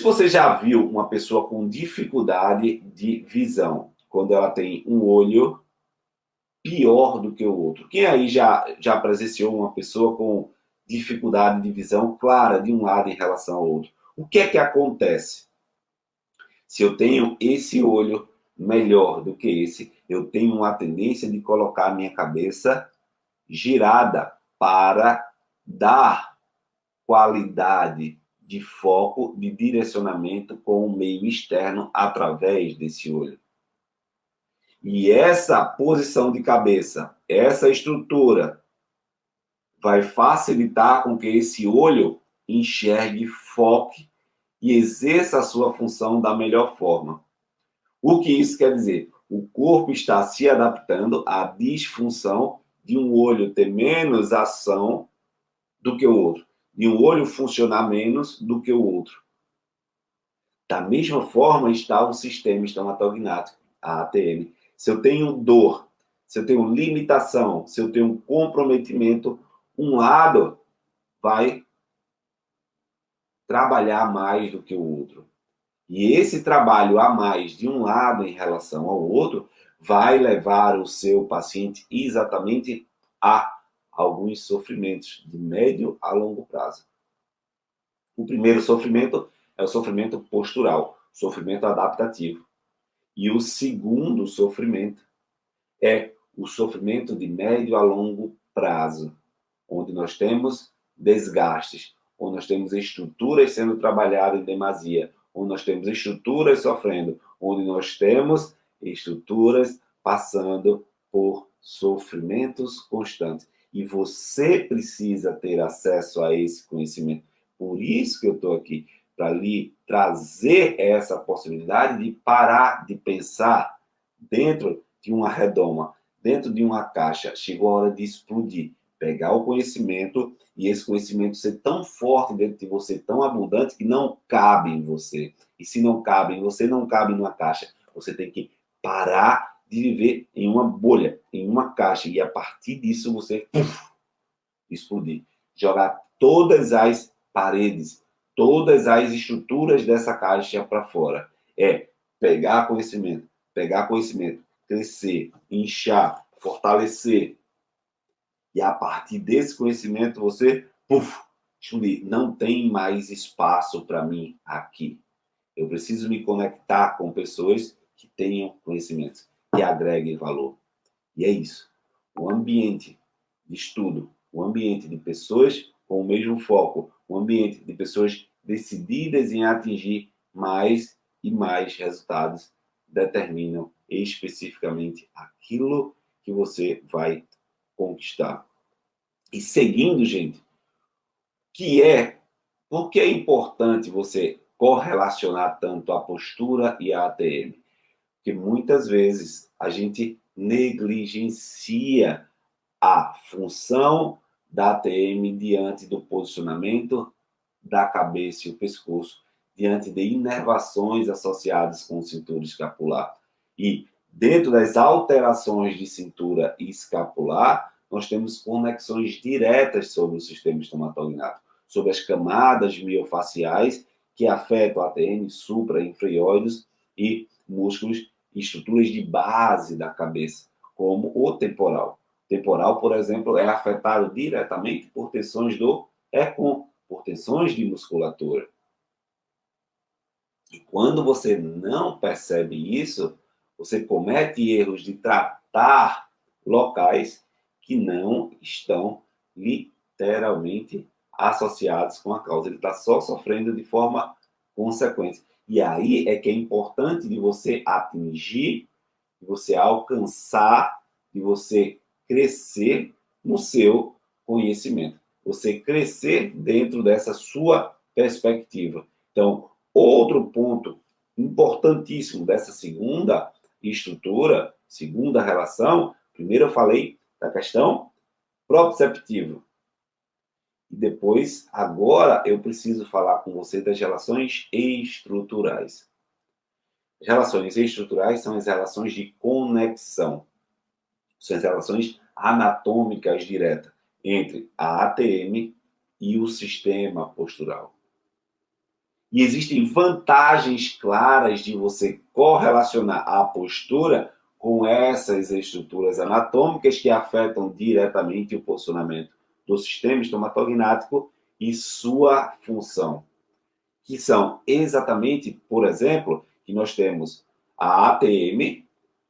se você já viu uma pessoa com dificuldade de visão, quando ela tem um olho pior do que o outro. Quem aí já presenciou uma pessoa com dificuldade de visão clara de um lado em relação ao outro? O que é que acontece? Se eu tenho esse olho melhor do que esse, eu tenho uma tendência de colocar a minha cabeça girada para dar qualidade de foco, de direcionamento com o meio externo através desse olho. E essa posição de cabeça, essa estrutura, vai facilitar com que esse olho enxergue, foque e exerça a sua função da melhor forma. O que isso quer dizer? O corpo está se adaptando à disfunção de um olho ter menos ação do que o outro, de um olho funcionar menos do que o outro. Da mesma forma está o sistema estomatognático, a ATM. Se eu tenho dor, se eu tenho limitação, se eu tenho comprometimento, um lado vai trabalhar mais do que o outro. E esse trabalho a mais de um lado em relação ao outro vai levar o seu paciente exatamente a alguns sofrimentos de médio a longo prazo. O primeiro sofrimento é o sofrimento postural, sofrimento adaptativo. E o segundo sofrimento é o sofrimento de médio a longo prazo, onde nós temos desgastes, onde nós temos estruturas sendo trabalhadas em demasia, onde nós temos estruturas sofrendo, onde nós temos estruturas passando por sofrimentos constantes. E você precisa ter acesso a esse conhecimento. Por isso que eu estou aqui, para lhe trazer essa possibilidade de parar de pensar dentro de uma redoma, dentro de uma caixa. Chegou a hora de explodir, pegar o conhecimento e esse conhecimento ser tão forte dentro de você, tão abundante, que não cabe em você. E se não cabe em você, não cabe numa caixa. Você tem que parar de viver em uma bolha, em uma caixa, e a partir disso você explodir. Jogar todas as paredes, todas as estruturas dessa caixa para fora. É pegar conhecimento, crescer, inchar, fortalecer. E a partir desse conhecimento você, explodir. Não tem mais espaço para mim aqui. Eu preciso me conectar com pessoas que tenham conhecimento, que agreguem valor. E é isso. O ambiente de estudo, o ambiente de pessoas com o mesmo foco, o ambiente de pessoas decididas em atingir mais e mais resultados, determinam especificamente aquilo que você vai conquistar. E seguindo, gente, por que é importante você correlacionar tanto a postura e a ATM? Porque muitas vezes a gente negligencia a função da ATM diante do posicionamento da cabeça e o pescoço, diante de inervações associadas com o cintura escapular. E dentro das alterações de cintura e escapular, nós temos conexões diretas sobre o sistema estomatognático, sobre as camadas miofaciais que afetam a ATM, supra-infreóides e músculos e estruturas de base da cabeça, como o temporal. O temporal, por exemplo, é afetado diretamente por tensões do ECOM, por tensões de musculatura. E quando você não percebe isso, você comete erros de tratar locais que não estão literalmente associados com a causa. Ele está só sofrendo de forma consequente. E aí é que é importante de você atingir, de você alcançar, de você crescer no seu conhecimento. Você crescer dentro dessa sua perspectiva. Então, outro ponto importantíssimo dessa segunda estrutura, segunda relação, primeiro eu falei da questão proprioceptiva. E depois, agora, eu preciso falar com você das relações estruturais. As relações estruturais são as relações de conexão. São as relações anatômicas diretas entre a ATM e o sistema postural. E existem vantagens claras de você correlacionar a postura com essas estruturas anatômicas que afetam diretamente o posicionamento do sistema estomatognático e sua função, que são exatamente, por exemplo, que nós temos a ATM,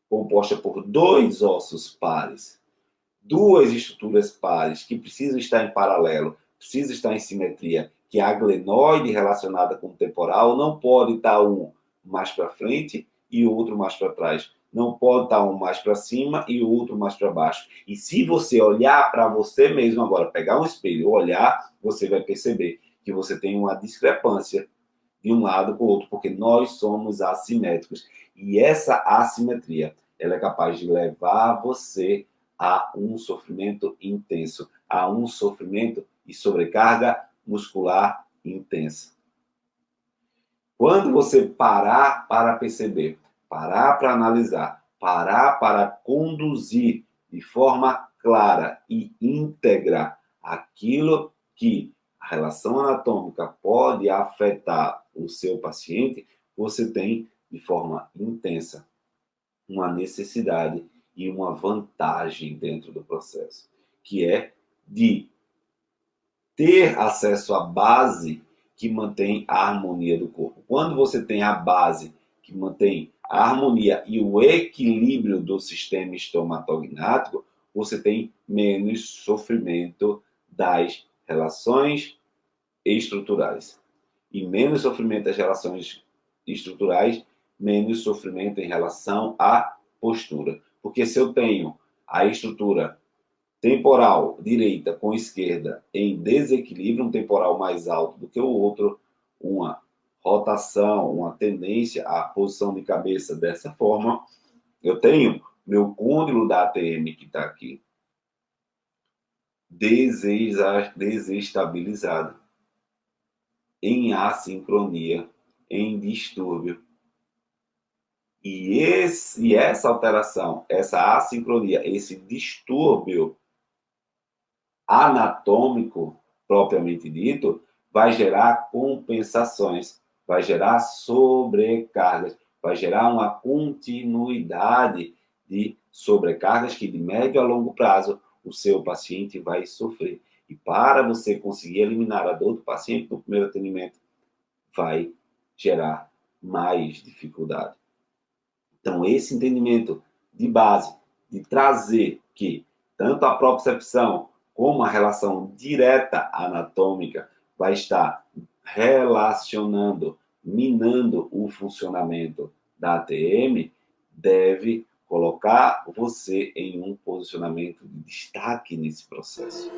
composta por dois ossos pares, duas estruturas pares que precisam estar em paralelo, precisam estar em simetria, que é a glenoide relacionada com o temporal, não pode estar um mais para frente e o outro mais para trás. Não pode estar um mais para cima e o outro mais para baixo. E se você olhar para você mesmo agora, pegar um espelho, olhar, você vai perceber que você tem uma discrepância de um lado para o outro, porque nós somos assimétricos. E essa assimetria, ela é capaz de levar você a um sofrimento intenso, a um sofrimento e sobrecarga muscular intensa. Quando você parar para perceber, parar para analisar, parar para conduzir de forma clara e íntegra aquilo que a relação anatômica pode afetar o seu paciente, você tem de forma intensa uma necessidade e uma vantagem dentro do processo, que é de ter acesso à base que mantém a harmonia do corpo. Quando você tem a base que mantém a harmonia e o equilíbrio do sistema estomatognático, você tem menos sofrimento das relações estruturais. E menos sofrimento das relações estruturais, menos sofrimento em relação à postura. Porque se eu tenho a estrutura temporal direita com esquerda em desequilíbrio, um temporal mais alto do que o outro, uma rotação, uma tendência à posição de cabeça dessa forma, eu tenho meu côndilo da ATM que está aqui desestabilizado, em assincronia, em distúrbio. E essa alteração, essa assincronia, esse distúrbio anatômico, propriamente dito, vai gerar compensações, vai gerar sobrecargas, vai gerar uma continuidade de sobrecargas que, de médio a longo prazo, o seu paciente vai sofrer. E para você conseguir eliminar a dor do paciente no primeiro atendimento, vai gerar mais dificuldade. Então, esse entendimento de base, de trazer que tanto a propriocepção como a relação direta anatômica vai estar relacionando, minando o funcionamento da ATM, deve colocar você em um posicionamento de destaque nesse processo.